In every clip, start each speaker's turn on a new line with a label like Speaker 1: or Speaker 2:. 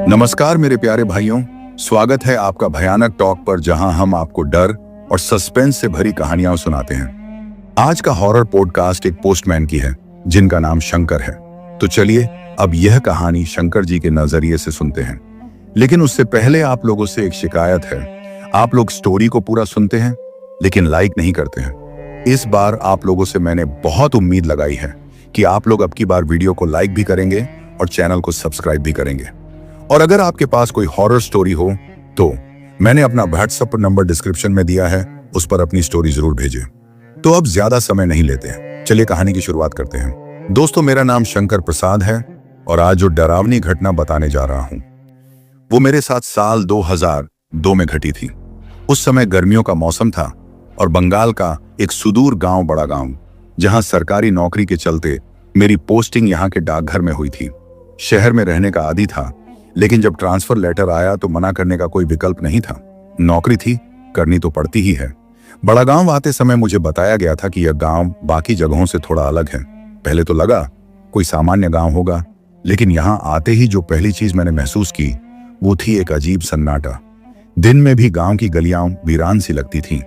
Speaker 1: नमस्कार मेरे प्यारे भाइयों, स्वागत है आपका भयानक टॉक पर, जहां हम आपको डर और सस्पेंस से भरी कहानियां सुनाते हैं। आज का हॉरर पॉडकास्ट एक पोस्टमैन की है जिनका नाम शंकर है। तो चलिए अब यह कहानी शंकर जी के नजरिए से सुनते हैं। लेकिन उससे पहले आप लोगों से एक शिकायत है। आप लोग स्टोरी को पूरा सुनते हैं लेकिन लाइक नहीं करते हैं। इस बार आप लोगों से मैंने बहुत उम्मीद लगाई है कि आप लोग अब की बार वीडियो को लाइक भी करेंगे और चैनल को सब्सक्राइब भी करेंगे। और अगर आपके पास कोई हॉरर स्टोरी हो तो मैंने अपना व्हाट्सएप नंबर डिस्क्रिप्शन में दिया है, उस पर अपनी स्टोरी जरूर भेजें। तो अब ज्यादा समय नहीं लेते हैं, चलिए कहानी की शुरुआत करते हैं। दोस्तों, मेरा नाम शंकर प्रसाद है और आज जो डरावनी घटना बताने जा रहा हूं वो मेरे साथ साल 2002 में घटी थी। उस समय गर्मियों का मौसम था और बंगाल का एक सुदूर गांव, बड़ा गांव, जहां सरकारी नौकरी के चलते मेरी पोस्टिंग यहां के डाकघर में हुई थी। शहर में रहने का आदी था, लेकिन जब ट्रांसफर लेटर आया तो मना करने का कोई विकल्प नहीं था। नौकरी थी, करनी तो पड़ती ही है। बड़ा गांव आते समय मुझे बताया गया था कि यह गांव बाकी जगहों से थोड़ा अलग है। पहले तो लगा कोई सामान्य गांव होगा, लेकिन यहां आते ही जो पहली चीज मैंने महसूस की वो थी एक अजीब सन्नाटा। दिन में भी गांव की गलियां वीरान सी लगती थीं।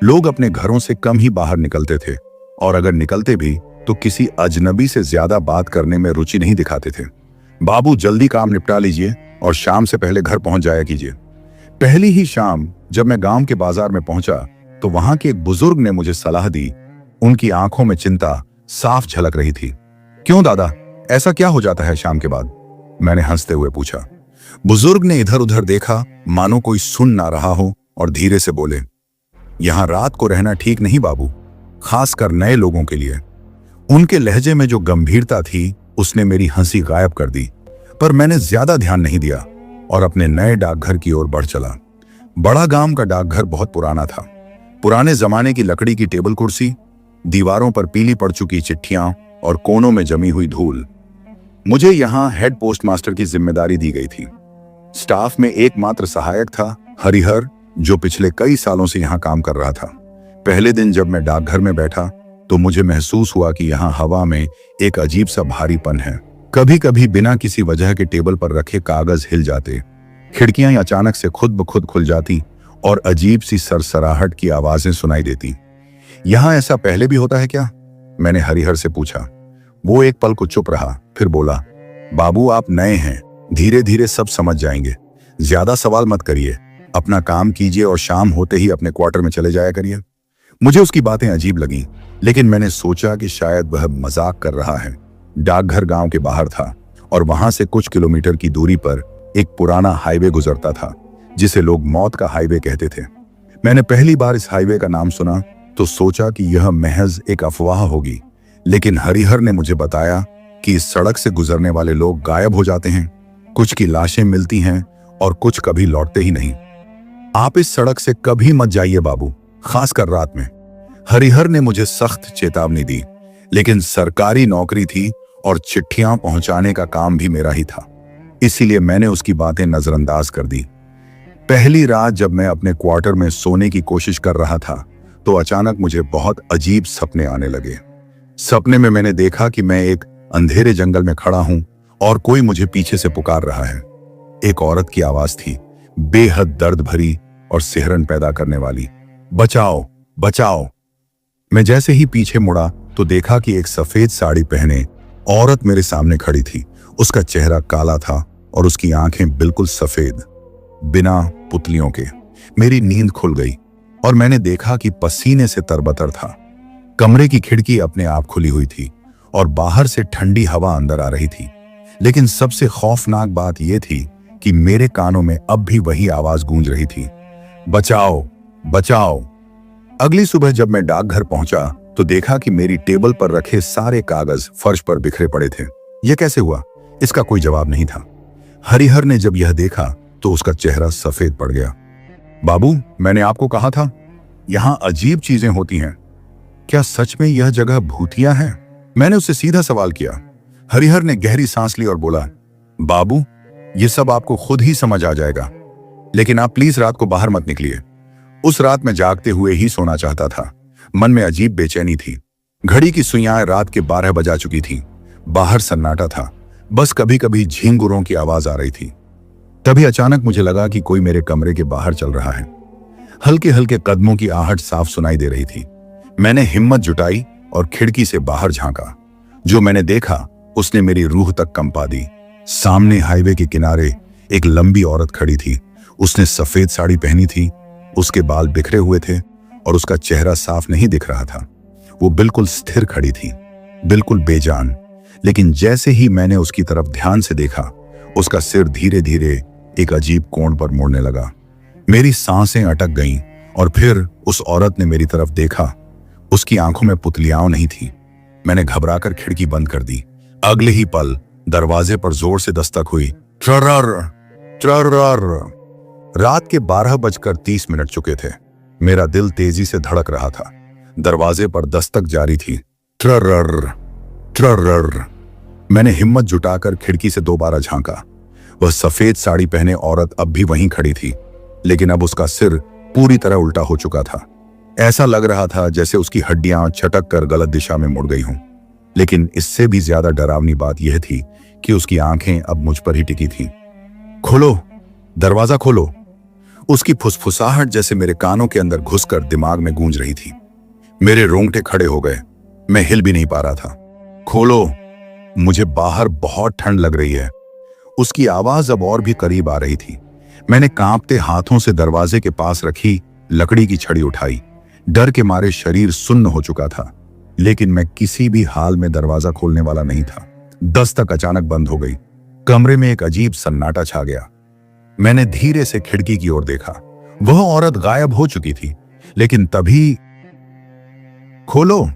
Speaker 1: लोग अपने घरों से कम ही बाहर निकलते थे और अगर निकलते भी तो किसी अजनबी से ज्यादा बात करने में रुचि नहीं दिखाते थे। बाबू, जल्दी काम निपटा लीजिए और शाम से पहले घर पहुंच जाया कीजिए। पहली ही शाम जब मैं गांव के बाजार में पहुंचा तो वहां के एक बुजुर्ग ने मुझे सलाह दी। उनकी आंखों में चिंता साफ झलक रही थी। क्यों दादा, ऐसा क्या हो जाता है शाम के बाद? मैंने हंसते हुए पूछा। बुजुर्ग ने इधर उधर देखा, मानो कोई सुन ना रहा हो, और धीरे से बोले, यहां रात को रहना ठीक नहीं बाबू, खासकर नए लोगों के लिए। उनके लहजे में जो गंभीरता थी उसने मेरी हंसी गायब कर दी, पर मैंने ज्यादा ध्यान नहीं दिया और अपने नए डाकघर की ओर बढ़ चला। बड़ा गांव का डाकघर बहुत पुराना था। पुराने जमाने की लकड़ी की टेबल कुर्सी, दीवारों पर पीली पड़ चुकी चिट्ठियां और कोनों में जमी हुई धूल। मुझे यहां हेड पोस्ट मास्टर की जिम्मेदारी दी गई थी। स्टाफ में एकमात्र सहायक था हरिहर, जो पिछले कई सालों से यहां काम कर रहा था। पहले दिन जब मैं डाकघर में बैठा तो मुझे महसूस हुआ कि यहाँ हवा में एक अजीब सा भारीपन है। कभी कभी बिना किसी वजह के टेबल पर रखे कागज हिल जाते, खिड़कियां अचानक से खुद ब खुद खुल जाती और अजीब सी सरसराहट की आवाजें सुनाई देती। यहाँ ऐसा पहले भी होता है क्या? मैंने हरिहर से पूछा। वो एक पल को चुप रहा, फिर बोला, बाबू आप नए हैं, धीरे धीरे सब समझ जाएंगे। ज्यादा सवाल मत करिए, अपना काम कीजिए और शाम होते ही अपने क्वार्टर में चले जाया करिए। मुझे उसकी बातें अजीब लगी, लेकिन मैंने सोचा कि शायद वह मजाक कर रहा है। डाकघर गांव के बाहर था और वहां से कुछ किलोमीटर की दूरी पर एक पुराना हाईवे गुजरता था, जिसे लोग मौत का हाईवे कहते थे। मैंने पहली बार इस हाईवे का नाम सुना तो सोचा कि यह महज एक अफवाह होगी, लेकिन हरिहर ने मुझे बताया कि इस सड़क से गुजरने वाले लोग गायब हो जाते हैं, कुछ की लाशें मिलती हैं और कुछ कभी लौटते ही नहीं। आप इस सड़क से कभी मत जाइए बाबू, खासकर रात में। हरिहर ने मुझे सख्त चेतावनी दी, लेकिन सरकारी नौकरी थी और चिट्ठियां पहुंचाने का काम भी मेरा ही था, इसीलिए मैंने उसकी बातें नजरअंदाज कर दी। पहली रात जब मैं अपने क्वार्टर में सोने की कोशिश कर रहा था तो अचानक मुझे बहुत अजीब सपने आने लगे। सपने में मैंने देखा कि मैं एक अंधेरे जंगल में खड़ा हूं और कोई मुझे पीछे से पुकार रहा है। एक औरत की आवाज थी, बेहद दर्द भरी और सिहरन पैदा करने वाली, बचाओ बचाओ। मैं जैसे ही पीछे मुड़ा तो देखा कि एक सफेद साड़ी पहने औरत मेरे सामने खड़ी थी। उसका चेहरा काला था और उसकी आंखें बिल्कुल सफेद, बिना पुतलियों के। मेरी नींद खुल गई और मैंने देखा कि पसीने से तरबतर था। कमरे की खिड़की अपने आप खुली हुई थी और बाहर से ठंडी हवा अंदर आ रही थी। लेकिन सबसे खौफनाक बात यह थी कि मेरे कानों में अब भी वही आवाज गूंज रही थी, बचाओ बचाओ। अगली सुबह जब मैं डाकघर पहुंचा तो देखा कि मेरी टेबल पर रखे सारे कागज फर्श पर बिखरे पड़े थे। यह कैसे हुआ? इसका कोई जवाब नहीं था। हरिहर ने जब यह देखा तो उसका चेहरा सफेद पड़ गया। बाबू, मैंने आपको कहा था यहां अजीब चीजें होती हैं। क्या सच में यह जगह भूतिया है? मैंने उससे सीधा सवाल किया। हरिहर ने गहरी सांस ली और बोला, बाबू यह सब आपको खुद ही समझ आ जाएगा, लेकिन आप प्लीज रात को बाहर मत निकलिए। उस रात मैं जागते हुए ही सोना चाहता था। मन में अजीब बेचैनी थी। घड़ी की सुइयां रात के 12 बजा चुकी थीं। बाहर सन्नाटा था, बस कभी कभी झींगुरों की आवाज आ रही थी। तभी अचानक मुझे लगा कि कोई मेरे कमरे के बाहर चल रहा है। हल्के हल्के कदमों की आहट साफ सुनाई दे रही थी। मैंने हिम्मत जुटाई और खिड़की से बाहर झांका। जो मैंने देखा उसने मेरी रूह तक कंपा दी। सामने हाईवे के किनारे एक लंबी औरत खड़ी थी। उसने सफेद साड़ी पहनी थी, उसके बाल बिखरे हुए थे और उसका चेहरा साफ नहीं दिख रहा था। वो बिल्कुल स्थिर खड़ी थी, बिल्कुल बेजान। लेकिन जैसे ही मैंने उसकी तरफ ध्यान से देखा, उसका सिर धीरे धीरे एक अजीब कोण पर मुड़ने लगा। मेरी सांसें अटक गईं और फिर उस औरत ने मेरी तरफ देखा। उसकी आंखों में पुतलियां नहीं थी। मैंने घबराकर खिड़की बंद कर दी। अगले ही पल दरवाजे पर जोर से दस्तक हुई। ट्ररर, ट्ररर। रात के 12:30 चुके थे। मेरा दिल तेजी से धड़क रहा था। दरवाजे पर दस्तक जारी थी। ट्ररर, ट्ररर। मैंने हिम्मत जुटाकर खिड़की से दोबारा झांका। वह सफेद साड़ी पहने औरत अब भी वहीं खड़ी थी, लेकिन अब उसका सिर पूरी तरह उल्टा हो चुका था। ऐसा लग रहा था जैसे उसकी हड्डियां छटक कर गलत दिशा में मुड़ गई हों। लेकिन इससे भी ज्यादा डरावनी बात यह थी कि उसकी आंखें अब मुझ पर ही टिकी थीं। खोलो, दरवाजा खोलो। उसकी फुसफुसाहट जैसे मेरे कानों के अंदर घुसकर दिमाग में गूंज रही थी। मेरे रोंगटे खड़े हो गए। मैं हिल भी नहीं पा रहा था। खोलो, मुझे बाहर बहुत ठंड लग रही है। उसकी आवाज अब और भी करीब आ रही थी। मैंने कांपते हाथों से दरवाजे के पास रखी लकड़ी की छड़ी उठाई। डर के मारे शरीर सुन्न हो चुका था, लेकिन मैं किसी भी हाल में दरवाजा खोलने वाला नहीं था। दस्तक अचानक बंद हो गई। कमरे में एक अजीब सन्नाटा छा गया। मैंने धीरे से खिड़की की ओर देखा। वह औरत गायब हो चुकी थी, लेकिन तभी खोलो,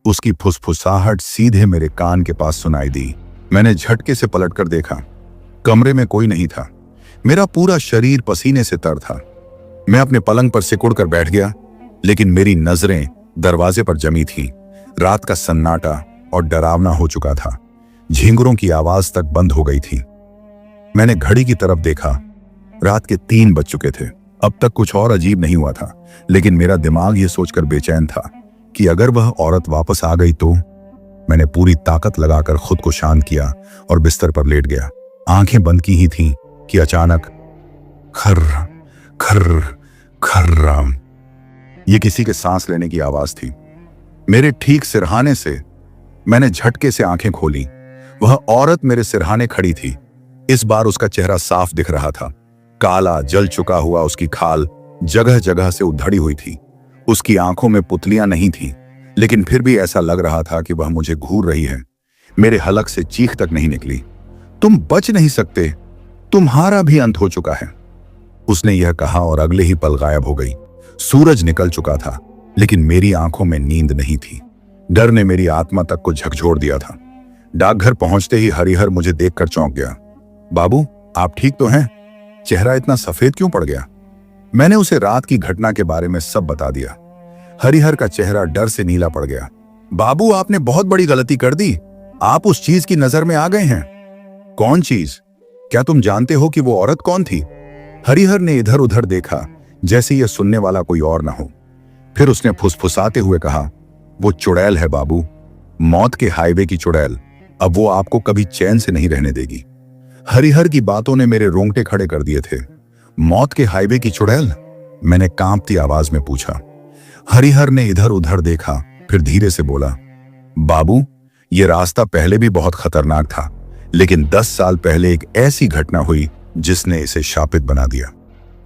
Speaker 1: उसकी फुसफुसाहट सीधे मेरे कान के पास सुनाई दी। मैंने झटके से पलटकर देखा। कमरे में कोई नहीं था। मेरा पूरा शरीर पसीने से तर था। मैं अपने पलंग पर सिकुड़ कर बैठ गया, लेकिन मेरी नजरें दरवाजे पर जमी थी। रात का सन्नाटा और डरावना हो चुका था। झींगुरों की आवाज तक बंद हो गई थी। मैंने घड़ी की तरफ देखा। रात के 3 बज चुके थे। अब तक कुछ और अजीब नहीं हुआ था, लेकिन मेरा दिमाग यह सोचकर बेचैन था कि अगर वह औरत वापस आ गई तो। मैंने पूरी ताकत लगाकर खुद को शांत किया और बिस्तर पर लेट गया। आंखें बंद की ही थीं कि अचानक खर्र खर्र खर्र, ये किसी के सांस लेने की आवाज थी। मेरे ठीक सिरहाने से। मैंने झटके से आंखें खोली। वह औरत मेरे सिरहाने खड़ी थी। इस बार उसका चेहरा साफ दिख रहा था। काला जल चुका हुआ उसकी खाल जगह जगह से उधड़ी हुई थी। उसकी आंखों में पुतलियां नहीं थीं, लेकिन फिर भी ऐसा लग रहा था कि वह मुझे घूर रही है। मेरे हलक से चीख तक नहीं निकली। तुम बच नहीं सकते, तुम्हारा भी अंत हो चुका है, उसने यह कहा और अगले ही पल गायब हो गई। सूरज निकल चुका था, लेकिन मेरी आंखों में नींद नहीं थी। डर ने मेरी आत्मा तक को झकझोर दिया था। डाकघर पहुंचते ही हरिहर मुझे देखकर चौंक गया। बाबू, आप ठीक तो हैं? चेहरा इतना सफेद क्यों पड़ गया? मैंने उसे रात की घटना के बारे में सब बता दिया। हरिहर का चेहरा डर से नीला पड़ गया। बाबू, आपने बहुत बड़ी गलती कर दी। आप उस चीज की नजर में आ गए हैं। कौन चीज? क्या तुम जानते हो कि वो औरत कौन थी? हरिहर ने इधर उधर देखा, जैसे यह सुनने वाला कोई और न हो। फिर उसने फुसफुसाते हुए कहा, वो चुड़ैल है बाबू, मौत के हाईवे की चुड़ैल। अब वो आपको कभी चैन से नहीं रहने देगी। हरिहर की बातों ने मेरे रोंगटे खड़े कर दिए थे। मौत के हाईवे की चुड़ैल? मैंने कांपती आवाज में पूछा। हरिहर ने इधर उधर देखा, फिर धीरे से बोला, बाबू, ये रास्ता पहले भी बहुत खतरनाक था, लेकिन 10 साल पहले एक ऐसी घटना हुई जिसने इसे शापित बना दिया।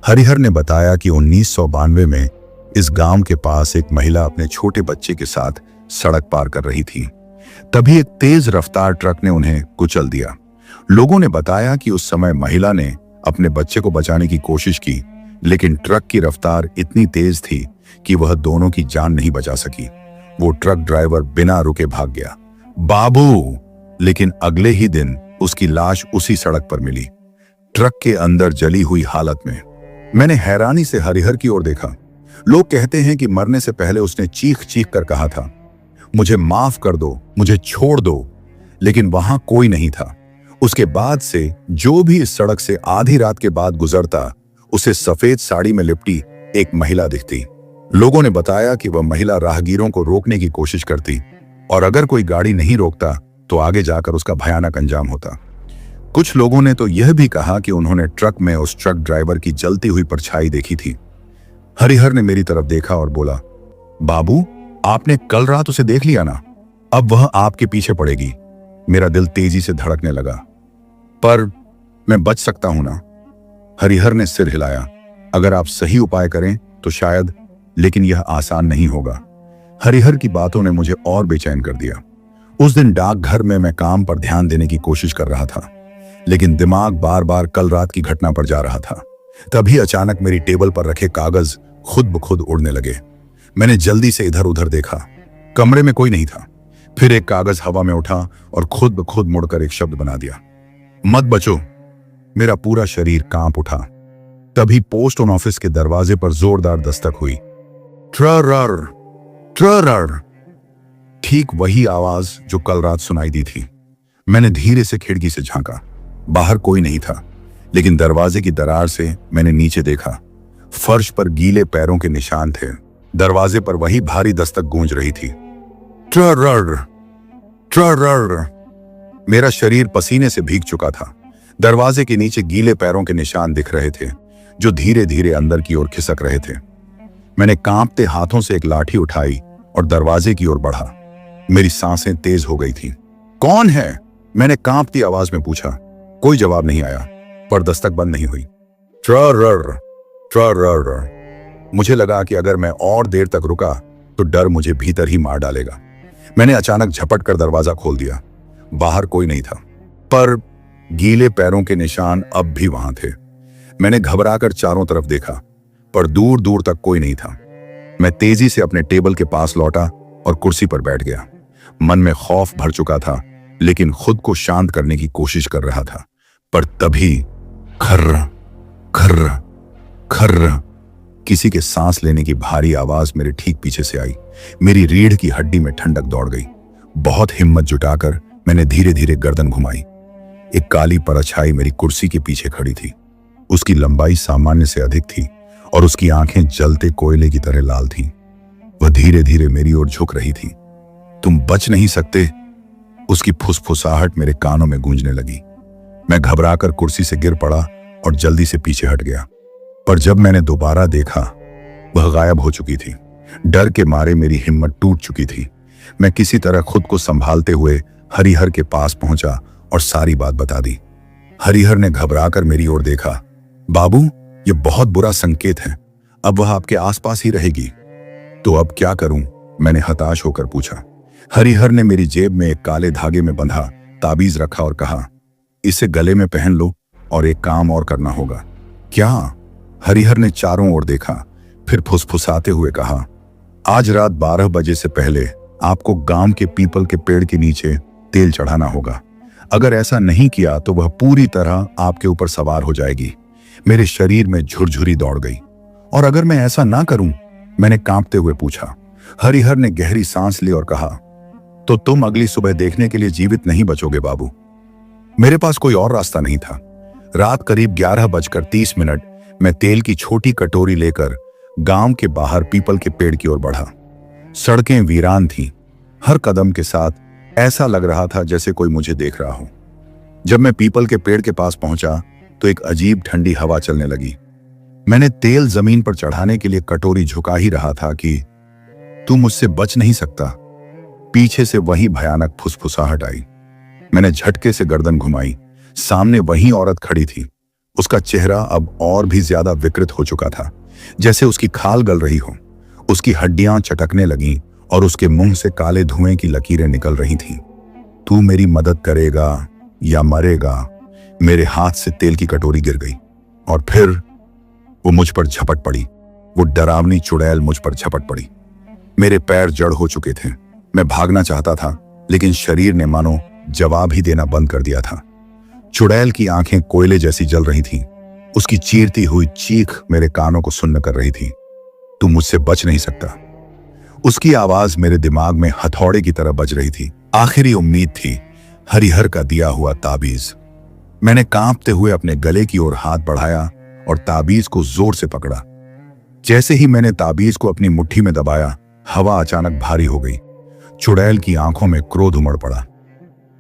Speaker 1: हरिहर ने बताया कि 1992 में इस गांव के पास एक महिला अपने छोटे बच्चे के साथ सड़क पार कर रही थी। तभी एक तेज रफ्तार ट्रक ने उन्हें कुचल दिया। लोगों ने बताया कि उस समय महिला ने अपने बच्चे को बचाने की कोशिश की, लेकिन ट्रक की रफ्तार इतनी तेज थी कि वह दोनों की जान नहीं बचा सकी। वो ट्रक ड्राइवर बिना रुके भाग गया। बाबू, लेकिन अगले ही दिन उसकी लाश उसी सड़क पर मिली, ट्रक के अंदर जली हुई हालत में। मैंने हैरानी से हरिहर की ओर देखा। लोग कहते हैं कि मरने से पहले उसने चीख चीख कर कहा था, मुझे माफ कर दो, मुझे छोड़ दो, लेकिन वहां कोई नहीं था। उसके बाद से जो भी इस सड़क से आधी रात के बाद गुजरता, उसे सफेद साड़ी में लिपटी एक महिला दिखती। लोगों ने बताया कि वह महिला राहगीरों को रोकने की कोशिश करती, और अगर कोई गाड़ी नहीं रोकता तो आगे जाकर उसका भयानक अंजाम होता। कुछ लोगों ने तो यह भी कहा कि उन्होंने ट्रक में उस ट्रक ड्राइवर की जलती हुई परछाई देखी थी। हरिहर ने मेरी तरफ देखा और बोला, बाबू, आपने कल रात उसे देख लिया ना, अब वह आपके पीछे पड़ेगी। मेरा दिल तेजी से धड़कने लगा। पर मैं बच सकता हूं ना? हरिहर ने सिर हिलाया। अगर आप सही उपाय करें तो शायद, लेकिन यह आसान नहीं होगा। हरिहर की बातों ने मुझे और बेचैन कर दिया। उस दिन डाकघर में मैं काम पर ध्यान देने की कोशिश कर रहा था, लेकिन दिमाग बार बार कल रात की घटना पर जा रहा था। तभी अचानक मेरी टेबल पर रखे कागज खुद ब खुद उड़ने लगे। मैंने जल्दी से इधर उधर देखा। कमरे में कोई नहीं था। फिर एक कागज हवा में उठा और खुद ब खुद मुड़कर एक शब्द बना दिया, मत बचो। मेरा पूरा शरीर कांप उठा। तभी पोस्ट ऑफिस के दरवाजे पर जोरदार दस्तक हुई। ट्रर ट्रर, ठीक वही आवाज जो कल रात सुनाई दी थी। मैंने धीरे से खिड़की से झांका। बाहर कोई नहीं था, लेकिन दरवाजे की दरार से मैंने नीचे देखा। फर्श पर गीले पैरों के निशान थे। दरवाजे पर वही भारी दस्तक गूंज रही थी। ट्रर ट्रर। मेरा शरीर पसीने से भीग चुका था। दरवाजे के नीचे गीले पैरों के निशान दिख रहे थे, जो धीरे धीरे अंदर की ओर खिसक रहे थे। मैंने कांपते हाथों से एक लाठी उठाई और दरवाजे की ओर बढ़ा। मेरी सांसें तेज हो गई थीं। कौन है? मैंने कांपती आवाज में पूछा। कोई जवाब नहीं आया, पर दस्तक बंद नहीं हुई। ट्रर ट्रर। मुझे लगा कि अगर मैं और देर तक रुका तो डर मुझे भीतर ही मार डालेगा। मैंने अचानक झपट कर दरवाजा खोल दिया। बाहर कोई नहीं था, पर गीले पैरों के निशान अब भी वहां थे। मैंने घबराकर चारों तरफ देखा, पर दूर दूर तक कोई नहीं था। मैं तेजी से अपने टेबल के पास लौटा और कुर्सी पर बैठ गया। मन में खौफ भर चुका था, लेकिन खुद को शांत करने की कोशिश कर रहा था। पर तभी खर्र खर्र खर्र किसी के सांस लेने की भारी आवाज मेरे ठीक पीछे से आई। मेरी रीढ़ की हड्डी में ठंडक दौड़ गई। बहुत हिम्मत जुटाकर मैंने धीरे धीरे गर्दन घुमाई। एक काली परछाई मेरी कुर्सी के पीछे खड़ी थी। उसकी लंबाई सामान्य से अधिक थी और उसकी आंखें जलते कोयले की तरह लाल थीं। वह धीरे धीरे मेरी ओर झुक रही थी। तुम बच नहीं सकते, उसकी फुसफुसाहट मेरे कानों में गूंजने लगी। मैं घबराकर कुर्सी से गिर पड़ा और जल्दी से पीछे हट गया। पर जब मैंने दोबारा देखा, वह गायब हो चुकी थी। डर के मारे मेरी हिम्मत टूट चुकी थी। मैं किसी तरह खुद को संभालते हुए हरिहर के पास पहुंचा और सारी बात बता दी। हरिहर ने घबराकर मेरी ओर देखा। बाबू, यह बहुत बुरा संकेत है। अब वह आपके आसपास ही रहेगी। तो अब क्या करूं? मैंने हताश होकर पूछा। हरिहर ने मेरी जेब में एक काले धागे में बंधा ताबीज रखा और कहा, इसे गले में पहन लो और एक काम और करना होगा। क्या? हरिहर ने चारों ओर देखा, फिर फुसफुसाते हुए कहा, आज रात 12 बजे से पहले आपको गांव के पीपल के पेड़ के नीचे तेल चढ़ाना होगा। अगर ऐसा नहीं किया तो वह पूरी तरह आपके ऊपर सवार हो जाएगी। मेरे शरीर में झुरझुरी दौड़ गई। और अगर मैं ऐसा ना करूं? मैंने कांपते हुए पूछा। हरिहर ने गहरी सांस ली और कहा, तो तुम अगली सुबह देखने के लिए जीवित नहीं बचोगे बाबू। मेरे पास कोई और रास्ता नहीं था। रात करीब 11:30 मैं तेल की छोटी कटोरी लेकर गांव के बाहर पीपल के पेड़ की ओर बढ़ा। सड़कें वीरान थीं। हर कदम के साथ ऐसा लग रहा था जैसे कोई मुझे देख रहा हो। जब मैं पीपल के पेड़ के पास पहुंचा तो एक अजीब ठंडी हवा चलने लगी। मैंने तेल जमीन पर चढ़ाने के लिए कटोरी झुका ही रहा था कि तू मुझसे बच नहीं सकता। पीछे से वही भयानक फुसफुसाहट आई। मैंने झटके से गर्दन घुमाई। सामने वही औरत खड़ी थी। उसका चेहरा अब और भी ज्यादा विकृत हो चुका था, जैसे उसकी खाल गल रही हो। उसकी हड्डियां चटकने लगीं और उसके मुंह से काले धुएं की लकीरें निकल रही थीं। तू मेरी मदद करेगा या मरेगा? मेरे हाथ से तेल की कटोरी गिर गई और फिर वो मुझ पर झपट पड़ी। वो डरावनी चुड़ैल मुझ पर झपट पड़ी। मेरे पैर जड़ हो चुके थे। मैं भागना चाहता था, लेकिन शरीर ने मानो जवाब ही देना बंद कर दिया था। चुड़ैल की आंखें कोयले जैसी जल रही थीं। उसकी चीरती हुई चीख मेरे कानों को सुन्न कर रही थी। तू मुझसे बच नहीं सकता। उसकी आवाज मेरे दिमाग में हथौड़े की तरह बज रही थी। आखिरी उम्मीद थी हरिहर का दिया हुआ ताबीज। मैंने कांपते हुए अपने गले की ओर हाथ बढ़ाया और ताबीज को जोर से पकड़ा। जैसे ही मैंने ताबीज को अपनी मुट्ठी में दबाया, हवा अचानक भारी हो गई। चुड़ैल की आंखों में क्रोध उमड़ पड़ा।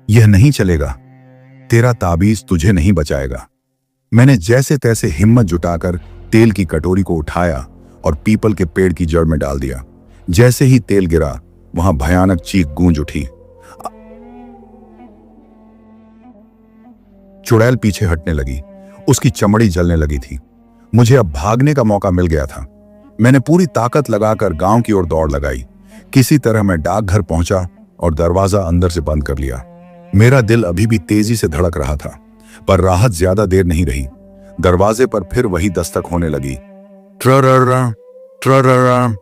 Speaker 1: यह नहीं चलेगा। तेरा ताबीज तुझे नहीं बचाएगा। मैंने जैसे तैसे हिम्मत जुटाकर तेल की कटोरी को उठाया और पीपल के पेड़ की जड़ में डाल दिया। जैसे ही तेल गिरा, वहां भयानक चीख गूंज उठी। चुड़ैल पीछे हटने लगी, उसकी चमड़ी जलने लगी थी। मुझे अब भागने का मौका मिल गया था। मैंने पूरी ताकत लगाकर गांव की ओर दौड़ लगाई। किसी तरह मैं डाकघर पहुंचा और दरवाजा अंदर से बंद कर लिया। मेरा दिल अभी भी तेजी से धड़क रहा था, पर राहत ज्यादा देर नहीं रही। दरवाजे पर फिर वही दस्तक होने लगी, ट्रररर, ट्रररर।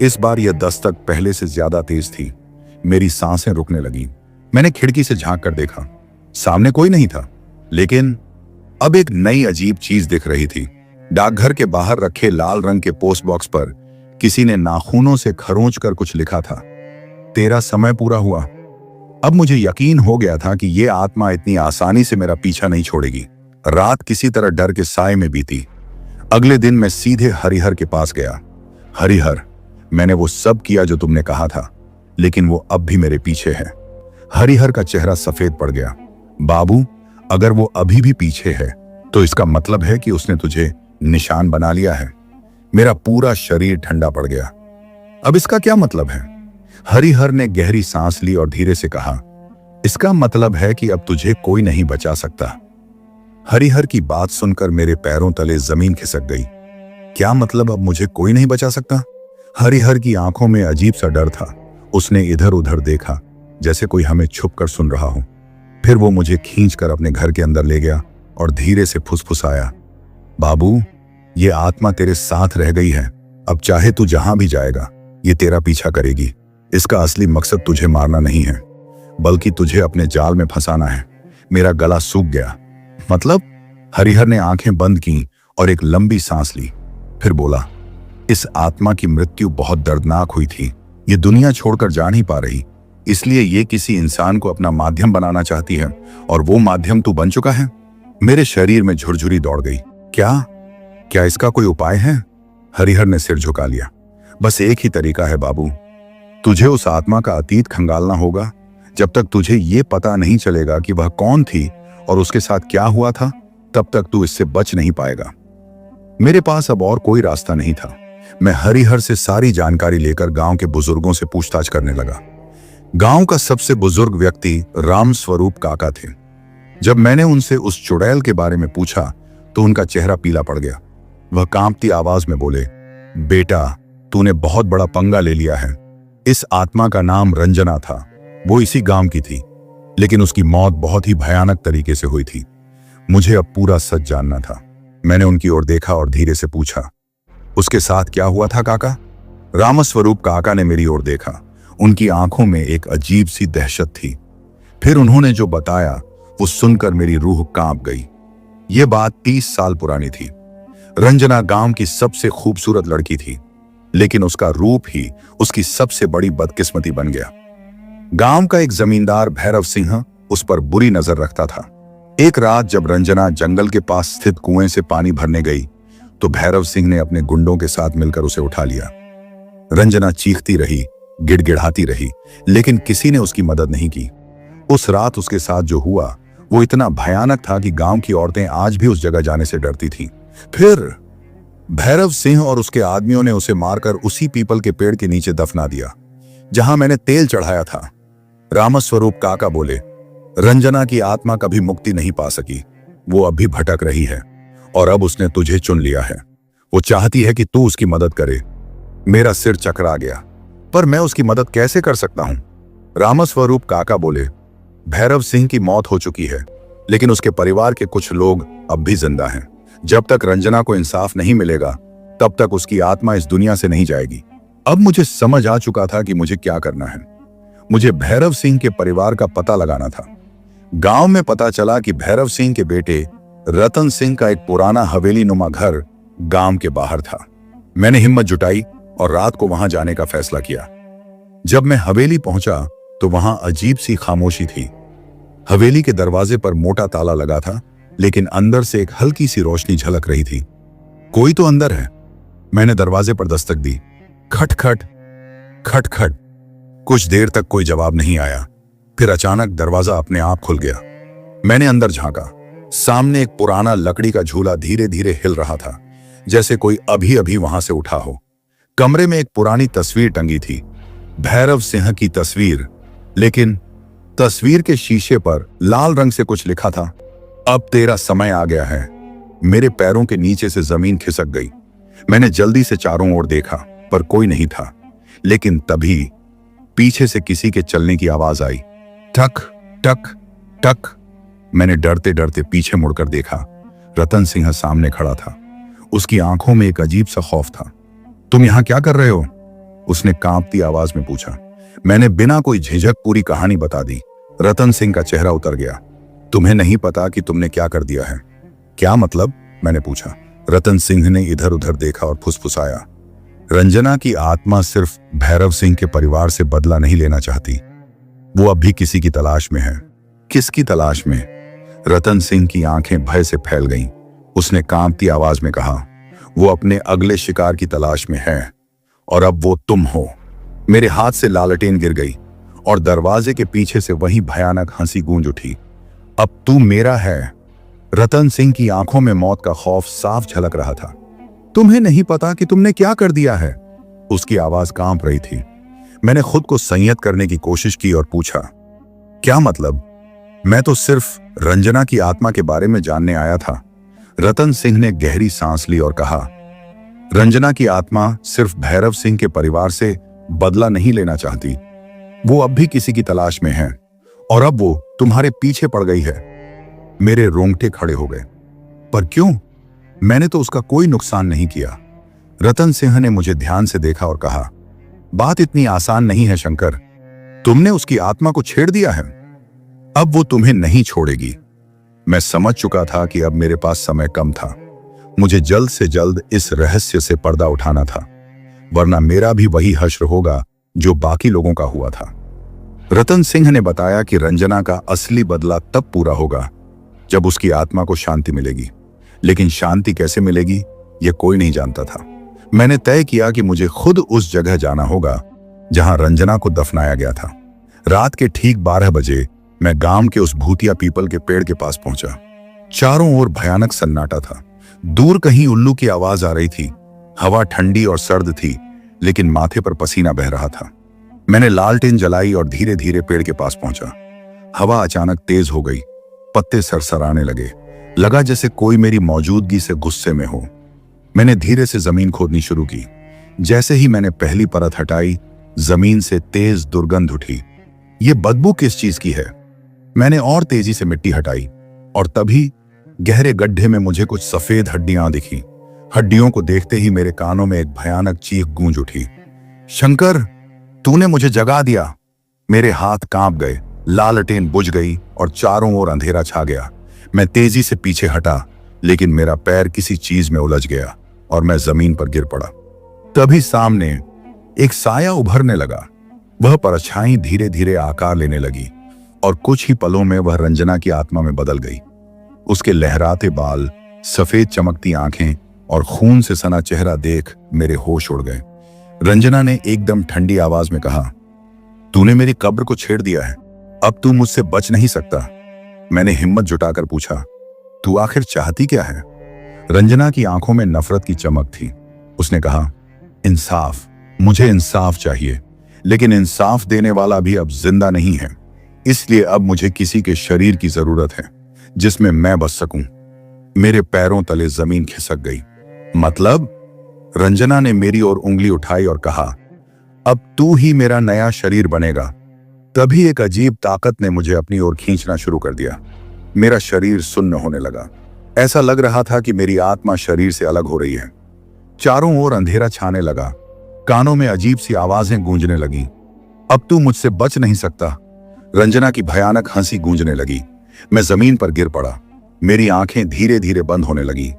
Speaker 1: इस बार यह दस्तक पहले से ज्यादा तेज थी। मेरी सांसें रुकने लगी। मैंने खिड़की से झांक कर देखा, सामने कोई नहीं था, लेकिन अब एक नई अजीब चीज दिख रही थी। डाकघर के बाहर रखे लाल रंग के पोस्ट बॉक्स पर किसी ने नाखूनों से खरोंच कर कुछ लिखा था, तेरा समय पूरा हुआ। अब मुझे यकीन हो गया था कि यह आत्मा इतनी आसानी से मेरा पीछा नहीं छोड़ेगी। रात किसी तरह डर के साए में बीती। अगले दिन मैं सीधे हरिहर के पास गया। हरिहर, मैंने वो सब किया जो तुमने कहा था, लेकिन वो अब भी मेरे पीछे है। हरिहर का चेहरा सफेद पड़ गया। बाबू, अगर वो अभी भी पीछे है तो इसका मतलब है कि उसने तुझे निशान बना लिया है। मेरा पूरा शरीर ठंडा पड़ गया। अब इसका क्या मतलब है? हरिहर ने गहरी सांस ली और धीरे से कहा, इसका मतलब है कि अब तुझे कोई नहीं बचा सकता। हरिहर की बात सुनकर मेरे पैरों तले जमीन खिसक गई। क्या मतलब अब मुझे कोई नहीं बचा सकता? हरिहर की आंखों में अजीब सा डर था। उसने इधर उधर देखा, जैसे कोई हमें छुप कर सुन रहा हो। फिर वो मुझे खींचकर अपने घर के अंदर ले गया और धीरे से फुसफुसाया, बाबू, ये आत्मा तेरे साथ रह गई है। अब चाहे तू जहां भी जाएगा, ये तेरा पीछा करेगी। इसका असली मकसद तुझे मारना नहीं है, बल्कि तुझे अपने जाल में फंसाना है। मेरा गला सूख गया। मतलब? हरिहर ने आंखें बंद की और एक लंबी सांस ली। फिर बोला, इस आत्मा की मृत्यु बहुत दर्दनाक हुई थी। ये दुनिया छोड़कर जा नहीं पा रही, इसलिए ये किसी इंसान को अपना माध्यम बनाना चाहती है, और वो माध्यम तू बन चुका है। मेरे शरीर में झुरझुरी दौड़ गई। क्या इसका कोई उपाय है? हरिहर ने सिर झुका लिया। बस एक ही तरीका है बाबू, तुझे उस आत्मा का अतीत खंगालना होगा। जब तक तुझे ये पता नहीं चलेगा कि वह कौन थी और उसके साथ क्या हुआ था, तब तक तू इससे बच नहीं पाएगा। मेरे पास अब और कोई रास्ता नहीं था। मैं हरिहर से सारी जानकारी लेकर गांव के बुजुर्गों से पूछताछ करने लगा। गांव का सबसे बुजुर्ग व्यक्ति राम स्वरूप काका थे। जब मैंने उनसे उस चुड़ैल के बारे में पूछा तो उनका चेहरा पीला पड़ गया। वह कांपती आवाज में बोले, बेटा, तूने बहुत बड़ा पंगा ले लिया है। इस आत्मा का नाम रंजना था। वो इसी गांव की थी, लेकिन उसकी मौत बहुत ही भयानक तरीके से हुई थी। मुझे अब पूरा सच जानना था। मैंने उनकी ओर देखा और धीरे से पूछा, उसके साथ क्या हुआ था काका? रामस्वरूप काका ने मेरी ओर देखा। उनकी आंखों में एक अजीब सी दहशत थी। फिर उन्होंने जो बताया वो सुनकर मेरी रूह कांप गई। ये बात 30 साल पुरानी थी। रंजना गांव की सबसे खूबसूरत लड़की थी, लेकिन उसका रूप ही उसकी सबसे बड़ी बदकिस्मती बन गया। गांव का एक जमींदार भैरव सिंह उस पर बुरी नजर रखता था। एक रात जब रंजना जंगल के पास स्थित कुएं से पानी भरने गई तो भैरव सिंह ने अपने गुंडों के साथ मिलकर उसे उठा लिया। रंजना चीखती रही, गिड़गिड़ाती रही, लेकिन किसी ने उसकी मदद नहीं की। उस रात उसके साथ जो हुआ वो इतना भयानक था कि गांव की औरतें आज भी उस जगह जाने से डरती थीं। फिर भैरव सिंह और उसके आदमियों ने उसे मारकर उसी पीपल के पेड़ के नीचे दफना दिया जहां मैंने तेल चढ़ाया था। रामस्वरूप काका बोले, रंजना की आत्मा कभी मुक्ति नहीं पा सकी। वो अब भी भटक रही है और अब उसने तुझे चुन लिया है। वो चाहती है कि तू उसकी मदद करे। मेरा सिर चकरा गया, पर मैं उसकी मदद कैसे कर सकता हूं? रामस्वरूप काका बोले, भैरव सिंह की मौत हो चुकी है, लेकिन उसके परिवार के कुछ लोग अब भी जिंदा हैं। जब तक रंजना को इंसाफ नहीं मिलेगा, तब तक उसकी आत्मा इस दुनिया से नहीं जाएगी। अब मुझे समझ आ चुका था कि मुझे क्या करना है। मुझे भैरव सिंह के परिवार का पता लगाना था। गांव में पता चला कि भैरव सिंह के बेटे रतन सिंह का एक पुराना हवेली नुमा घर गांव के बाहर था। मैंने हिम्मत जुटाई और रात को वहां जाने का फैसला किया। जब मैं हवेली पहुंचा तो वहां अजीब सी खामोशी थी। हवेली के दरवाजे पर मोटा ताला लगा था, लेकिन अंदर से एक हल्की सी रोशनी झलक रही थी। कोई तो अंदर है। मैंने दरवाजे पर दस्तक दी। खटखट खटखट। कुछ देर तक कोई जवाब नहीं आया। फिर अचानक दरवाजा अपने आप खुल गया। मैंने अंदर झांका। सामने एक पुराना लकड़ी का झूला धीरे धीरे हिल रहा था, जैसे कोई अभी अभी वहां से उठा हो। कमरे में एक पुरानी तस्वीर टंगी थी, भैरव सिंह की तस्वीर, लेकिन तस्वीर के शीशे पर लाल रंग से कुछ लिखा था, अब तेरा समय आ गया है। मेरे पैरों के नीचे से जमीन खिसक गई। मैंने जल्दी से चारों ओर देखा, पर कोई नहीं था। लेकिन तभी पीछे से किसी के चलने की आवाज आई, ठक ठक ठक। मैंने डरते डरते पीछे मुड़कर देखा। रतन सिंह सामने खड़ा था। उसकी आंखों में एक अजीब सा खौफ था। तुम यहां क्या कर रहे हो? उसने कांपती आवाज में पूछा। मैंने बिना कोई झिझक पूरी कहानी बता दी। रतन सिंह का चेहरा उतर गया। तुम्हें नहीं पता कि तुमने क्या कर दिया है? क्या मतलब? मैंने पूछा। रतन सिंह ने इधर उधर देखा और फुसफुसाया, रंजना की आत्मा सिर्फ भैरव सिंह के परिवार से बदला नहीं लेना चाहती। वो अब भी किसी की तलाश में है। किसकी तलाश में? रतन सिंह की आंखें भय से फैल गईं। उसने कांपती आवाज में कहा, वो अपने अगले शिकार की तलाश में है, और अब वो तुम हो। मेरे हाथ से लालटेन गिर गई और दरवाजे के पीछे से वही भयानक हंसी गूंज उठी। अब तू मेरा है। रतन सिंह की आंखों में मौत का खौफ साफ झलक रहा था। तुम्हें नहीं पता कि तुमने क्या कर दिया है? उसकी आवाज कांप रही थी। मैंने खुद को संयत करने की कोशिश की और पूछा, क्या मतलब? मैं तो सिर्फ रंजना की आत्मा के बारे में जानने आया था। रतन सिंह ने गहरी सांस ली और कहा, रंजना की आत्मा सिर्फ भैरव सिंह के परिवार से बदला नहीं लेना चाहती। वो अब भी किसी की तलाश में है, और अब वो तुम्हारे पीछे पड़ गई है। मेरे रोंगटे खड़े हो गए। पर क्यों? मैंने तो उसका कोई नुकसान नहीं किया। रतन सिंह ने मुझे ध्यान से देखा और कहा, बात इतनी आसान नहीं है शंकर। तुमने उसकी आत्मा को छेड़ दिया है। अब वो तुम्हें नहीं छोड़ेगी। मैं समझ चुका था कि अब मेरे पास समय कम था। मुझे जल्द से जल्द इस रहस्य से पर्दा उठाना था, वरना मेरा भी वही हश्र होगा जो बाकी लोगों का हुआ था। रतन सिंह ने बताया कि रंजना का असली बदला तब पूरा होगा जब उसकी आत्मा को शांति मिलेगी। लेकिन शांति कैसे मिलेगी, यह कोई नहीं जानता था। मैंने तय किया कि मुझे खुद उस जगह जाना होगा जहां रंजना को दफनाया गया था। रात के ठीक 12 बजे मैं गांव के उस भूतिया पीपल के पेड़ के पास पहुंचा। चारों ओर भयानक सन्नाटा था। दूर कहीं उल्लू की आवाज आ रही थी। हवा ठंडी और सर्द थी, लेकिन माथे पर पसीना बह रहा था। मैंने लालटेन जलाई और धीरे धीरे पेड़ के पास पहुंचा। हवा अचानक तेज हो गई। पत्ते सरसराने लगे। लगा जैसे कोई मेरी मौजूदगी से गुस्से में हो। मैंने धीरे से जमीन खोदनी शुरू की। जैसे ही मैंने पहली परत हटाई, जमीन से तेज दुर्गंध उठी। ये बदबू किस चीज की है? मैंने और तेजी से मिट्टी हटाई, और तभी गहरे गड्ढे में मुझे कुछ सफेद हड्डियां दिखी। हड्डियों को देखते ही मेरे कानों में एक भयानक चीख गूंज उठी, शंकर, तूने मुझे जगा दिया। मेरे हाथ कांप गए, लालटेन बुझ गई और चारों ओर अंधेरा छा गया। मैं तेजी से पीछे हटा, लेकिन मेरा पैर किसी चीज में उलझ गया और मैं जमीन पर गिर पड़ा। तभी सामने एक साया उभरने लगा। वह परछाई धीरे धीरे आकार लेने लगी और कुछ ही पलों में वह रंजना की आत्मा में बदल गई। उसके लहराते बाल, सफेद चमकती आंखें और खून से सना चेहरा देख मेरे होश उड़ गए। रंजना ने एकदम ठंडी आवाज में कहा, तूने मेरी कब्र को छेड़ दिया है। अब तू मुझसे बच नहीं सकता। मैंने हिम्मत जुटाकर पूछा, तू आखिर चाहती क्या है? रंजना की आंखों में नफरत की चमक थी। उसने कहा, इंसाफ। मुझे इंसाफ चाहिए, लेकिन इंसाफ देने वाला भी अब जिंदा नहीं है। इसलिए अब मुझे किसी के शरीर की जरूरत है जिसमें मैं बस सकूं। मेरे पैरों तले जमीन खिसक गई। मतलब? रंजना ने मेरी ओर उंगली उठाई और कहा, अब तू ही मेरा नया शरीर बनेगा। तभी एक अजीब ताकत ने मुझे अपनी ओर खींचना शुरू कर दिया। मेरा शरीर सुन्न होने लगा। ऐसा लग रहा था कि मेरी आत्मा शरीर से अलग हो रही है। चारों ओर अंधेरा छाने लगा। कानों में अजीब सी आवाजें गूंजने लगीं। अब तू मुझसे बच नहीं सकता। रंजना की भयानक हंसी गूंजने लगी। मैं जमीन पर गिर पड़ा। मेरी आंखें धीरे धीरे बंद होने लगी।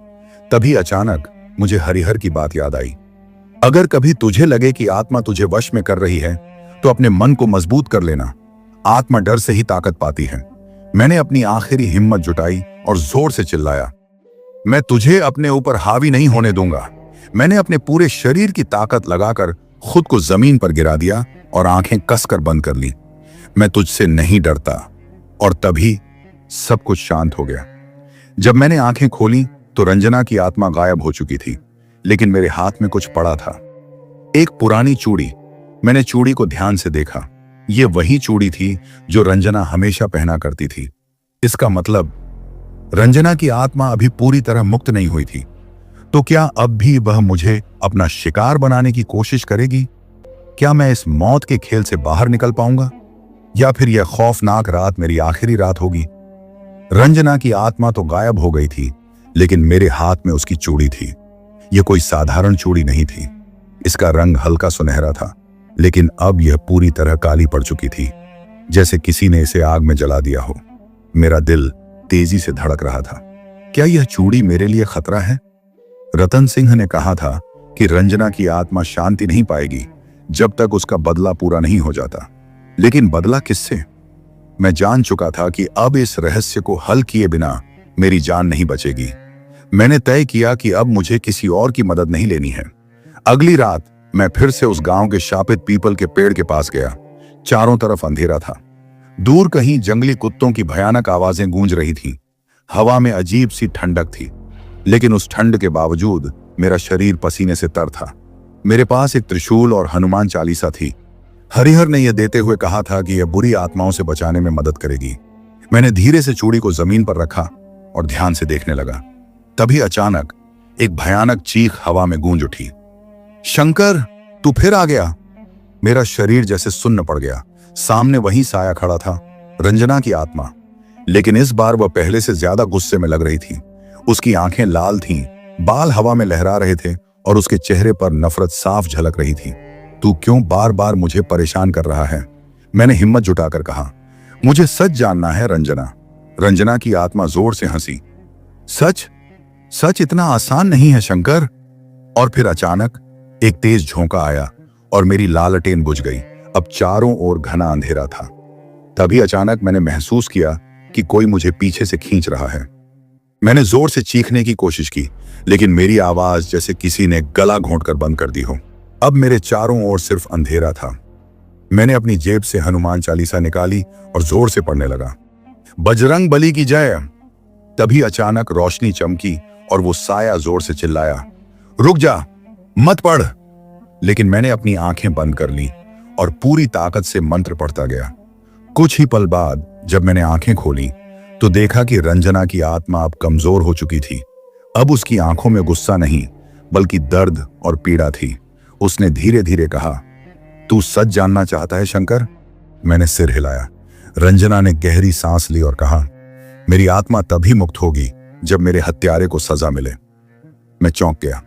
Speaker 1: तभी अचानक मुझे हरिहर की बात याद आई। अगर कभी तुझे लगे कि आत्मा तुझे वश में कर रही है, तो अपने मन को मजबूत कर लेना। आत्मा डर से ही ताकत पाती है। मैंने अपनी आखिरी हिम्मत जुटाई और जोर से चिल्लाया, मैं तुझे अपने ऊपर हावी नहीं होने दूंगा। मैंने अपने पूरे शरीर की ताकत लगाकर खुद को जमीन पर गिरा दिया और आंखें कसकर बंद कर ली। मैं तुझसे नहीं डरता। और तभी सब कुछ शांत हो गया। जब मैंने आंखें खोली तो रंजना की आत्मा गायब हो चुकी थी, लेकिन मेरे हाथ में कुछ पड़ा था, एक पुरानी चूड़ी। मैंने चूड़ी को ध्यान से देखा। यह वही चूड़ी थी जो रंजना हमेशा पहना करती थी। इसका मतलब रंजना की आत्मा अभी पूरी तरह मुक्त नहीं हुई थी। तो क्या अब भी वह मुझे अपना शिकार बनाने की कोशिश करेगी? क्या मैं इस मौत के खेल से बाहर निकल पाऊंगा, या फिर यह खौफनाक रात मेरी आखिरी रात होगी? रंजना की आत्मा तो गायब हो गई थी, लेकिन मेरे हाथ में उसकी चूड़ी थी। यह कोई साधारण चूड़ी नहीं थी। इसका रंग हल्का सुनहरा था, लेकिन अब यह पूरी तरह काली पड़ चुकी थी, जैसे किसी ने इसे आग में जला दिया हो। मेरा दिल तेजी से धड़क रहा था। क्या यह चूड़ी मेरे लिए खतरा है? रतन सिंह ने कहा था कि रंजना की आत्मा शांति नहीं पाएगी जब तक उसका बदला पूरा नहीं हो जाता। लेकिन बदला किससे? मैं जान चुका था कि अब इस रहस्य को हल किए बिना मेरी जान नहीं बचेगी। मैंने तय किया कि अब मुझे किसी और की मदद नहीं लेनी है। अगली रात मैं फिर से उस गांव के शापित पीपल के पेड़ के पास गया। चारों तरफ अंधेरा था। दूर कहीं जंगली कुत्तों की भयानक आवाजें गूंज रही थीं। हवा में अजीब सी ठंडक थी, लेकिन उस ठंड के बावजूद मेरा शरीर पसीने से तर था। मेरे पास एक त्रिशूल और हनुमान चालीसा थी। हरिहर ने यह देते हुए कहा था कि यह बुरी आत्माओं से बचाने में मदद करेगी। मैंने धीरे से चूड़ी को जमीन पर रखा और ध्यान से देखने लगा। तभी अचानक एक भयानक चीख हवा में गूंज उठी। शंकर, तू फिर आ गया। मेरा शरीर जैसे सुन्न पड़ गया। सामने वही साया खड़ा था, रंजना की आत्मा। लेकिन इस बार वह पहले से ज्यादा गुस्से में लग रही थी। उसकी आंखें लाल थीं, बाल हवा में लहरा रहे थे और उसके चेहरे पर नफरत साफ झलक रही थी। तू क्यों बार बार मुझे परेशान कर रहा है? मैंने हिम्मत जुटाकर कहा। मुझे सच जानना है रंजना। रंजना की आत्मा जोर से हंसी। सच? सच इतना आसान नहीं है शंकर। और फिर अचानक एक तेज झोंका आया और मेरी लालटेन बुझ गई। अब चारों ओर घना अंधेरा था। तभी अचानक मैंने महसूस किया कि कोई मुझे पीछे से खींच रहा है। मैंने जोर से चीखने की कोशिश की, लेकिन मेरी आवाज जैसे किसी ने गला घोंटकर बंद कर दी हो। अब मेरे चारों ओर सिर्फ अंधेरा था। मैंने अपनी जेब से हनुमान चालीसा निकाली और जोर से पढ़ने लगा, बजरंग बली की जय। तभी अचानक रोशनी चमकी और वो साया जोर से चिल्लाया, रुक जा, मत पढ़। लेकिन मैंने अपनी आंखें बंद कर ली और पूरी ताकत से मंत्र पढ़ता गया। कुछ ही पल बाद जब मैंने आंखें खोली तो देखा कि रंजना की आत्मा अब कमजोर हो चुकी थी। अब उसकी आंखों में गुस्सा नहीं, बल्कि दर्द और पीड़ा थी। उसने धीरे धीरे कहा, तू सच जानना चाहता है शंकर? मैंने सिर हिलाया। रंजना ने गहरी सांस ली और कहा, मेरी आत्मा तभी मुक्त होगी जब मेरे हत्यारे को सजा मिले। मैं चौंक गया।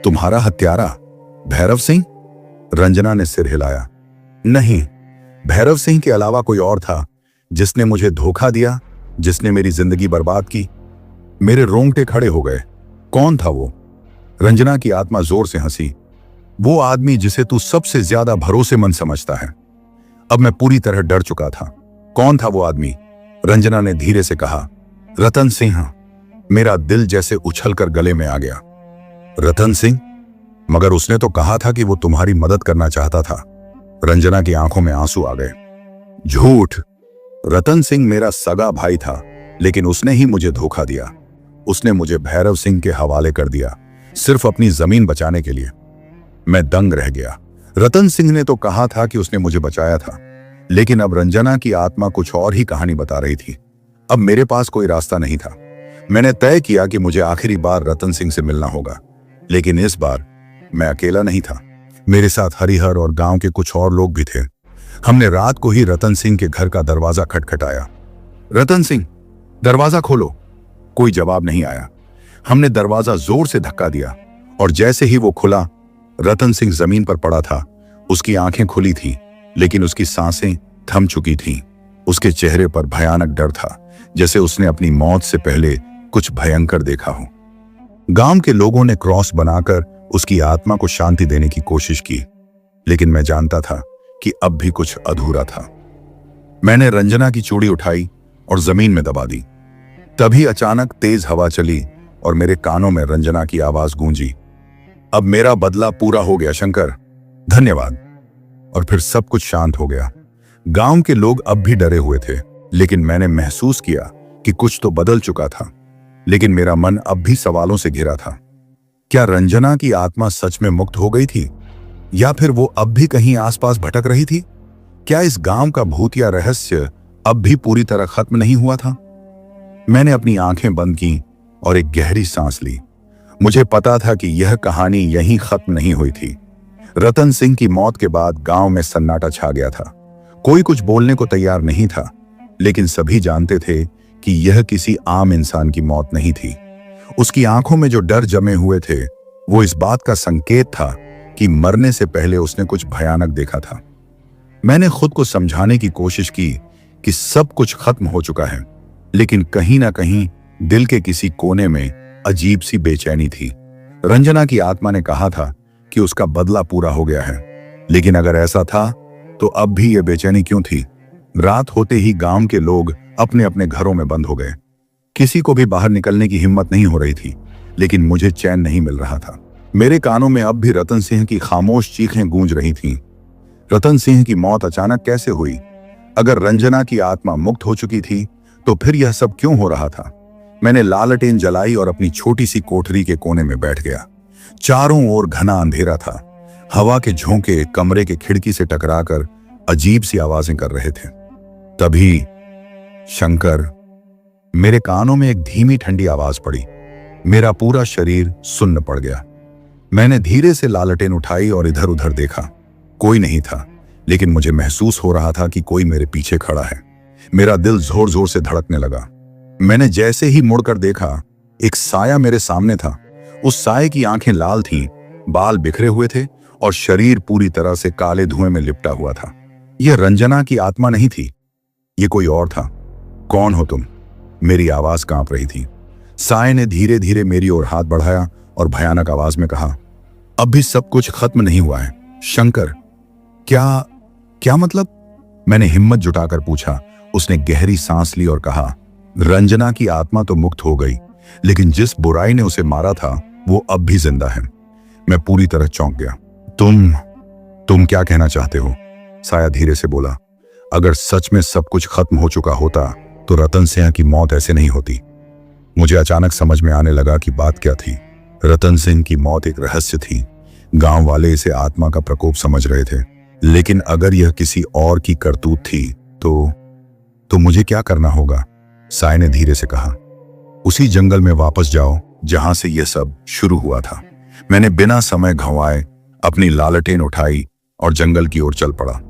Speaker 1: तुम्हारा हत्यारा? भैरव सिंह? रंजना ने सिर हिलाया। नहीं, भैरव सिंह के अलावा कोई और था जिसने मुझे धोखा दिया, जिसने मेरी जिंदगी बर्बाद की। मेरे रोंगटे खड़े हो गए। कौन था वो? रंजना की आत्मा जोर से हंसी। वो आदमी जिसे तू सबसे ज्यादा भरोसेमंद समझता है। अब मैं पूरी तरह डर चुका था। कौन था वो आदमी? रंजना ने धीरे से कहा, रतन सिंह। मेरा दिल जैसे उछलकर गले में आ गया। रतन सिंह? मगर उसने तो कहा था कि वो तुम्हारी मदद करना चाहता था। रंजना की आंखों में आंसू आ गए। झूठ। रतन सिंह मेरा सगा भाई था, लेकिन उसने ही मुझे धोखा दिया। उसने मुझे भैरव सिंह के हवाले कर दिया, सिर्फ अपनी जमीन बचाने के लिए। मैं दंग रह गया। रतन सिंह ने तो कहा था कि उसने मुझे बचाया था, लेकिन अब रंजना की आत्मा कुछ और ही कहानी बता रही थी। अब मेरे पास कोई रास्ता नहीं था। मैंने तय किया कि मुझे आखिरी बार रतन सिंह से मिलना होगा, लेकिन इस बार मैं अकेला नहीं था। मेरे साथ हरिहर और गांव के कुछ और लोग भी थे। हमने रात को ही रतन सिंह के घर का दरवाजा खटखटाया। रतन सिंह, दरवाजा खोलो। कोई जवाब नहीं आया। हमने दरवाजा जोर से धक्का दिया और जैसे ही वो खुला, रतन सिंह जमीन पर पड़ा था। उसकी आंखें खुली थीं, लेकिन उसकी सांसें थम चुकी थीं। उसके चेहरे पर भयानक डर था, जैसे उसने अपनी मौत से पहले कुछ भयंकर देखा हो। गांव के लोगों ने क्रॉस बनाकर उसकी आत्मा को शांति देने की कोशिश की, लेकिन मैं जानता था कि अब भी कुछ अधूरा था। मैंने रंजना की चूड़ी उठाई और जमीन में दबा दी। तभी अचानक तेज हवा चली और मेरे कानों में रंजना की आवाज गूंजी, अब मेरा बदला पूरा हो गया शंकर, धन्यवाद। और फिर सब कुछ शांत हो गया। गांव के लोग अब भी डरे हुए थे, लेकिन मैंने महसूस किया कि कुछ तो बदल चुका था, लेकिन मेरा मन अब भी सवालों से घिरा था। क्या रंजना की आत्मा सच में मुक्त हो गई थी, या फिर वो अब भी कहीं आसपास भटक रही थी? क्या इस गांव का भूतिया रहस्य अब भी पूरी तरह खत्म नहीं हुआ था? मैंने अपनी आंखें बंद की और एक गहरी सांस ली। मुझे पता था कि यह कहानी यहीं खत्म नहीं हुई थी। रतन सिंह की मौत के बाद गांव में सन्नाटा छा गया था। कोई कुछ बोलने को तैयार नहीं था, लेकिन सभी जानते थे कि यह किसी आम इंसान की मौत नहीं थी। उसकी आंखों में जो डर जमे हुए थे, वो इस बात का संकेत था कि मरने से पहले उसने कुछ भयानक देखा था। मैंने खुद को समझाने की कोशिश की कि सब कुछ खत्म हो चुका है, लेकिन कहीं ना कहीं दिल के किसी कोने में अजीब सी बेचैनी थी। रंजना की आत्मा ने कहा था कि उसका बदला पूरा हो गया है, लेकिन अगर ऐसा था तो अब भी यह बेचैनी क्यों थी? रात होते ही गांव के लोग अपने अपने घरों में बंद हो गए। किसी को भी बाहर निकलने की हिम्मत नहीं हो रही थी, लेकिन मुझे चैन नहीं मिल रहा था। मेरे कानों में अब भी रतन सिंह की खामोश चीखें गूंज रही थीं। रतन सिंह की मौत अचानक कैसे हुई? अगर रंजना की आत्मा मुक्त हो चुकी थी तो फिर यह सब क्यों हो रहा था? मैंने लालटेन जलाई और अपनी छोटी सी कोठरी के कोने में बैठ गया। चारों ओर घना अंधेरा था। हवा के झोंके कमरे के खिड़की से टकराकर अजीब सी आवाजें कर रहे थे। तभी शंकर, मेरे कानों में एक धीमी ठंडी आवाज पड़ी। मेरा पूरा शरीर सुन्न पड़ गया। मैंने धीरे से लालटेन उठाई और इधर उधर देखा। कोई नहीं था, लेकिन मुझे महसूस हो रहा था कि कोई मेरे पीछे खड़ा है। मेरा दिल जोर जोर से धड़कने लगा। मैंने जैसे ही मुड़कर देखा, एक साया मेरे सामने था। उस साये की आंखें लाल थीं, बाल बिखरे हुए थे और शरीर पूरी तरह से काले धुएं में लिपटा हुआ था। यह रंजना की आत्मा नहीं थी, ये कोई और था। कौन हो तुम? मेरी आवाज कांप रही थी। साये ने धीरे धीरे मेरी ओर हाथ बढ़ाया और भयानक आवाज में कहा, अब भी सब कुछ खत्म नहीं हुआ है शंकर। क्या मतलब? मैंने हिम्मत जुटाकर पूछा। उसने गहरी सांस ली और कहा, रंजना की आत्मा तो मुक्त हो गई, लेकिन जिस बुराई ने उसे मारा था वो अब भी जिंदा है। मैं पूरी तरह चौंक गया। तुम क्या कहना चाहते हो? साया धीरे से बोला। अगर सच में सब कुछ खत्म हो चुका होता तो रतन सिंह की मौत ऐसे नहीं होती। मुझे अचानक समझ में आने लगा कि बात क्या थी। रतन सिंह की मौत एक रहस्य थी। गांव वाले इसे आत्मा का प्रकोप समझ रहे थे, लेकिन अगर यह किसी और की करतूत थी तो मुझे क्या करना होगा? साय ने धीरे से कहा, उसी जंगल में वापस जाओ जहां से यह सब शुरू हुआ था। मैंने बिना समय गंवाए अपनी लालटेन उठाई और जंगल की ओर चल पड़ा।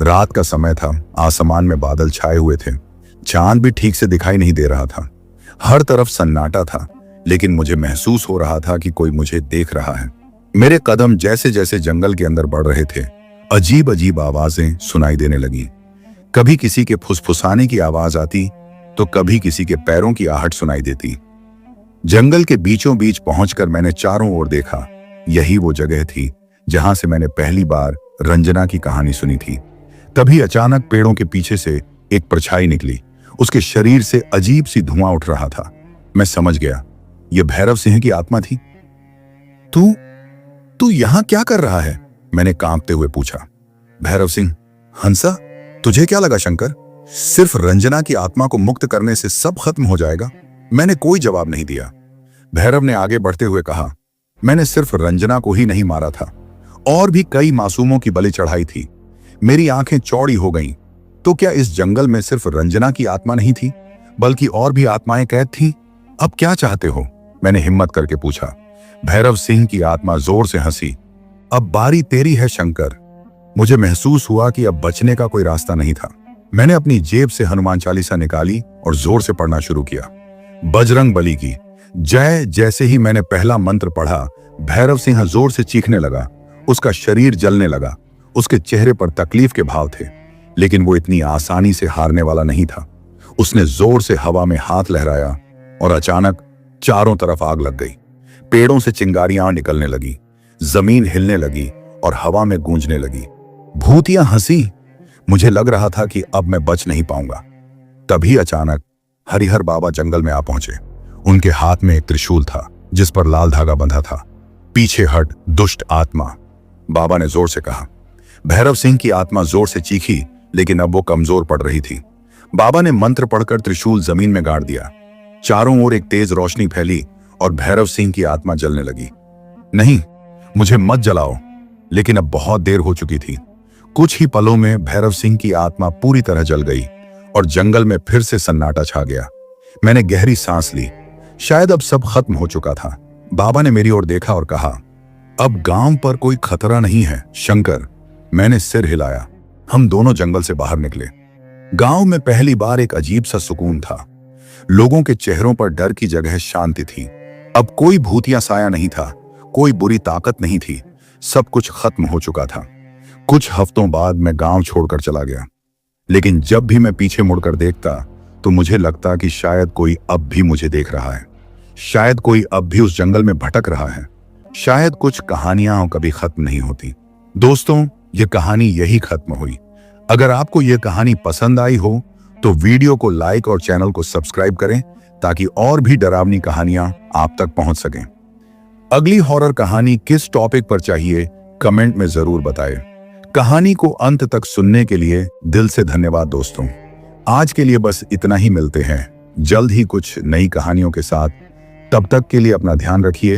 Speaker 1: रात का समय था, आसमान में बादल छाए हुए थे, चांद भी ठीक से दिखाई नहीं दे रहा था। हर तरफ सन्नाटा था, लेकिन मुझे महसूस हो रहा था कि कोई मुझे देख रहा है। मेरे कदम जैसे जैसे जंगल के अंदर बढ़ रहे थे, अजीब अजीब आवाजें सुनाई देने लगी। कभी किसी के फुसफुसाने की आवाज आती तो कभी किसी के पैरों की आहट सुनाई देती। जंगल के बीचों बीच पहुंचकर मैंने चारों ओर देखा। यही वो जगह थी जहां से मैंने पहली बार रंजना की कहानी सुनी थी। तभी अचानक पेड़ों के पीछे से एक परछाई निकली। उसके शरीर से अजीब सी धुआं उठ रहा था। मैं समझ गया, यह भैरव सिंह की आत्मा थी। तू यहां क्या कर रहा है? मैंने कांपते हुए पूछा। भैरव सिंह, हंसा, तुझे क्या लगा शंकर? सिर्फ रंजना की आत्मा को मुक्त करने से सब खत्म हो जाएगा? मैंने कोई जवाब नहीं दिया। भैरव ने आगे बढ़ते हुए कहा, मैंने सिर्फ रंजना को ही नहीं मारा था, और भी कई मासूमों की बलि चढ़ाई थी। मेरी आंखें चौड़ी हो गईं। तो क्या इस जंगल में सिर्फ रंजना की आत्मा नहीं थी, बल्कि और भी आत्माएं कैद थीं? अब क्या चाहते हो? मैंने हिम्मत करके पूछा। भैरव सिंह की आत्मा जोर से हंसी। अब बारी तेरी है शंकर। मुझे महसूस हुआ कि अब बचने का कोई रास्ता नहीं था। मैंने अपनी जेब से हनुमान चालीसा निकाली और जोर से पढ़ना शुरू किया। बजरंग बली की जय। जैसे ही मैंने पहला मंत्र पढ़ा, भैरव सिंह जोर से चीखने लगा। उसका शरीर जलने लगा। उसके चेहरे पर तकलीफ के भाव थे, लेकिन वो इतनी आसानी से हारने वाला नहीं था। उसने जोर से हवा में हाथ लहराया और अचानक चारों तरफ आग लग गई। पेड़ों से चिंगारियां निकलने लगी, जमीन हिलने लगी और हवा में गूंजने लगी। भूतिया हंसी। मुझे लग रहा था कि अब मैं बच नहीं पाऊंगा। तभी अचानक हरिहर बाबा जंगल में आ पहुंचे। उनके हाथ में एक त्रिशूल था जिस पर लाल धागा बंधा था। पीछे हट दुष्ट आत्मा, बाबा ने जोर से कहा। भैरव सिंह की आत्मा जोर से चीखी, लेकिन अब वो कमजोर पड़ रही थी। बाबा ने मंत्र पढ़कर त्रिशूल जमीन में गाड़ दिया। चारों ओर एक तेज रोशनी फैली और भैरव सिंह की आत्मा जलने लगी। नहीं, मुझे मत जलाओ। लेकिन अब बहुत देर हो चुकी थी। कुछ ही पलों में भैरव सिंह की आत्मा पूरी तरह जल गई और जंगल में फिर से सन्नाटा छा गया। मैंने गहरी सांस ली। शायद अब सब खत्म हो चुका था। बाबा ने मेरी ओर देखा और कहा, अब गांव पर कोई खतरा नहीं है शंकर। मैंने सिर हिलाया। हम दोनों जंगल से बाहर निकले। गांव में पहली बार एक अजीब सा सुकून था। लोगों के चेहरों पर डर की जगह शांति थी। अब कोई भूतिया साया नहीं था, कोई बुरी ताकत नहीं थी। सब कुछ खत्म हो चुका था। कुछ हफ्तों बाद मैं गांव छोड़कर चला गया। लेकिन जब भी मैं पीछे मुड़कर देखता तो मुझे लगता कि शायद कोई अब भी मुझे देख रहा है। शायद कोई अब भी उस जंगल में भटक रहा है। शायद कुछ कहानियां कभी खत्म नहीं होती। दोस्तों, ये कहानी यही खत्म हुई। अगर आपको यह कहानी पसंद आई हो तो वीडियो को लाइक और चैनल को सब्सक्राइब करें ताकि और भी डरावनी कहानियां आप तक पहुंच सकें। अगली हॉरर कहानी किस टॉपिक पर चाहिए कमेंट में जरूर बताएं। कहानी को अंत तक सुनने के लिए दिल से धन्यवाद दोस्तों। आज के लिए बस इतना ही। मिलते हैं जल्द ही कुछ नई कहानियों के साथ। तब तक के लिए अपना ध्यान रखिए।